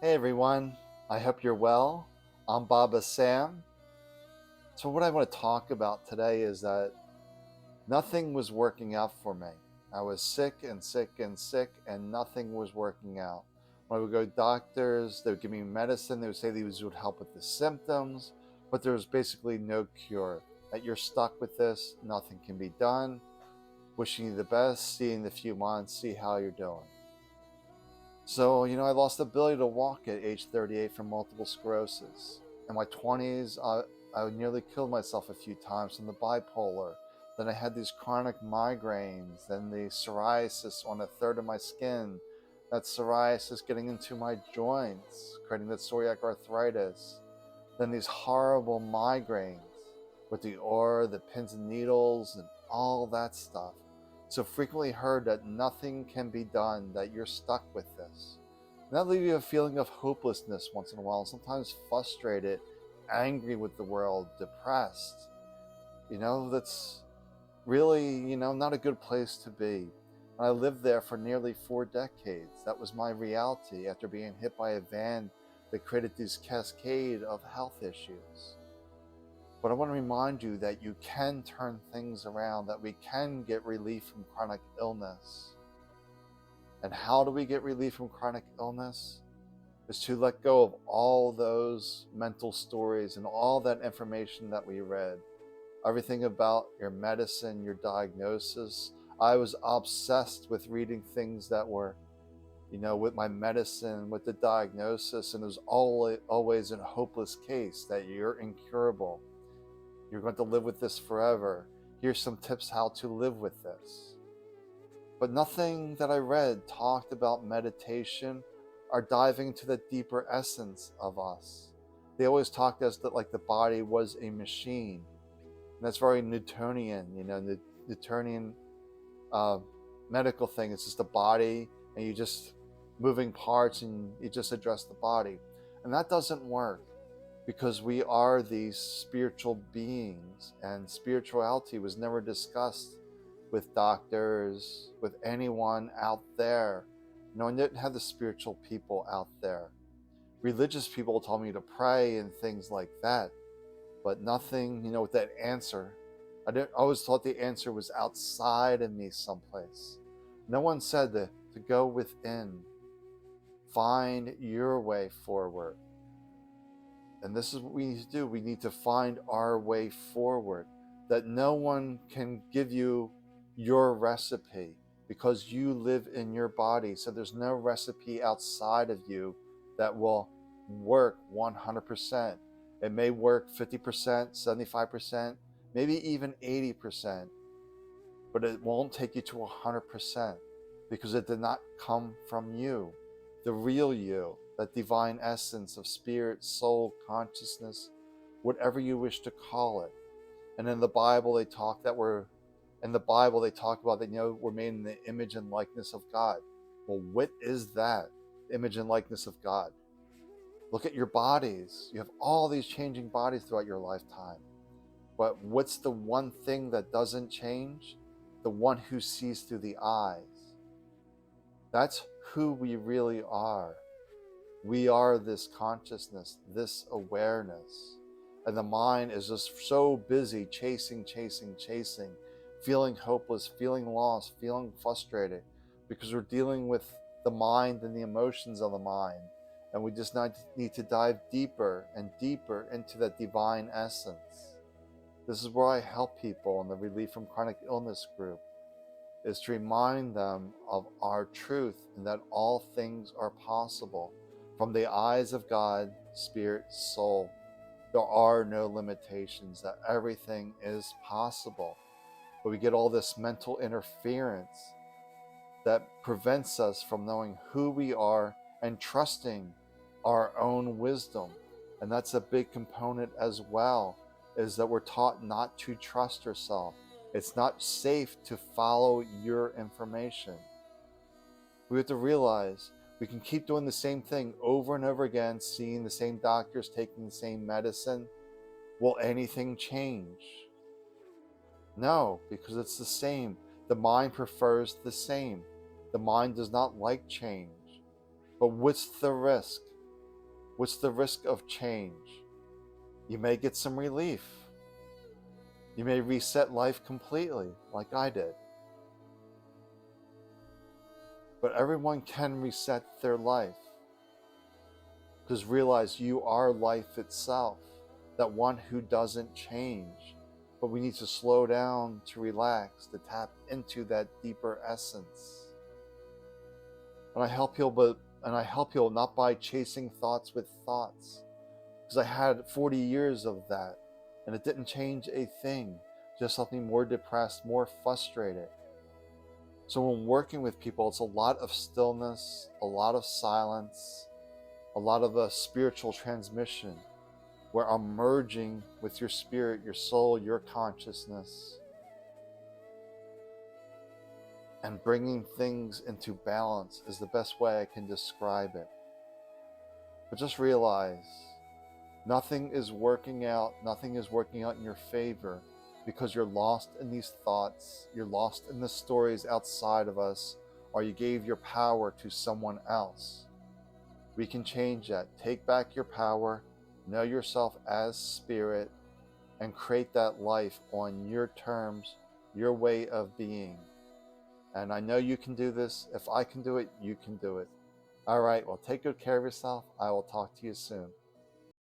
Hey everyone, I hope you're well. I'm Baba Sam. So, what I want to talk about today is that nothing was working out for me. I was sick and sick and sick, and nothing was working out. When I would go to doctors, they would give me medicine, they would say these would help with the symptoms, but there was basically no cure. That you're stuck with this, nothing can be done. Wishing you the best, see you in a few months, see how you're doing. So, I lost the ability to walk at age 38 from multiple sclerosis. In my 20s, I nearly killed myself a few times from the bipolar. Then I had these chronic migraines, then the psoriasis on a third of my skin. That psoriasis getting into my joints, creating that psoriatic arthritis. Then these horrible migraines with the aura, the pins and needles, and all that stuff. So frequently heard that nothing can be done, that you're stuck with this. And that leaves you a feeling of hopelessness once in a while, sometimes frustrated, angry with the world, depressed. That's really, not a good place to be. And I lived there for nearly 4 decades. That was my reality after being hit by a van that created this cascade of health issues. But I want to remind you that you can turn things around, that we can get relief from chronic illness. And how do we get relief from chronic illness? Is to let go of all those mental stories and all that information that we read. Everything about your medicine, your diagnosis. I was obsessed with reading things that were, with my medicine, with the diagnosis, and it was always a hopeless case that you're incurable. You're going to live with this forever. Here's some tips how to live with this. But nothing that I read talked about meditation or diving into the deeper essence of us. They always talked as that like the body was a machine. And that's very Newtonian, Newtonian uh, medical thing. It's just a body and you just moving parts and you just address the body. And that doesn't work, because we are these spiritual beings, and spirituality was never discussed with doctors, with anyone out there. No, I didn't have the spiritual people out there. Religious people told me to pray and things like that, but nothing, with that answer. I always thought the answer was outside of me someplace. No one said to go within, find your way forward. And this is what we need to do. We need to find our way forward. That no one can give you your recipe, because you live in your body. So there's no recipe outside of you that will work 100%. It may work 50%, 75%, maybe even 80%, but it won't take you to 100%, because it did not come from you, the real you, that divine essence of spirit, soul, consciousness, whatever you wish to call it. And in the Bible, they talk about that, we're made in the image and likeness of God. Well, what is that image and likeness of God? Look at your bodies. You have all these changing bodies throughout your lifetime. But what's the one thing that doesn't change? The one who sees through the eyes. That's who we really are. We are this consciousness, this awareness. And the mind is just so busy chasing, feeling hopeless, feeling lost, feeling frustrated, because we're dealing with the mind and the emotions of the mind. And we just need to dive deeper and deeper into that divine essence. This is where I help people in the Relief from Chronic Illness group, is to remind them of our truth and that all things are possible. From the eyes of God, spirit, soul, there are no limitations, that everything is possible. But we get all this mental interference that prevents us from knowing who we are and trusting our own wisdom. And that's a big component as well, is that we're taught not to trust ourselves. It's not safe to follow your information. We have to realize we can keep doing the same thing over and over again, seeing the same doctors, taking the same medicine. Will anything change? No, because it's the same. The mind prefers the same. The mind does not like change. But what's the risk? What's the risk of change? You may get some relief. You may reset life completely, like I did. But everyone can reset their life. Because realize you are life itself, that one who doesn't change. But we need to slow down, to relax, to tap into that deeper essence. And I help people not by chasing thoughts with thoughts. Because I had 40 years of that, and it didn't change a thing. Just left me more depressed, more frustrated. So when working with people, it's a lot of stillness, a lot of silence, a lot of a spiritual transmission, where I'm merging with your spirit, your soul, your consciousness, and bringing things into balance is the best way I can describe it. But just realize, nothing is working out in your favor, because you're lost in these thoughts, you're lost in the stories outside of us, or you gave your power to someone else. We can change that. Take back your power, know yourself as spirit, and create that life on your terms, your way of being. And I know you can do this. If I can do it, you can do it. All right, well, take good care of yourself. I will talk to you soon.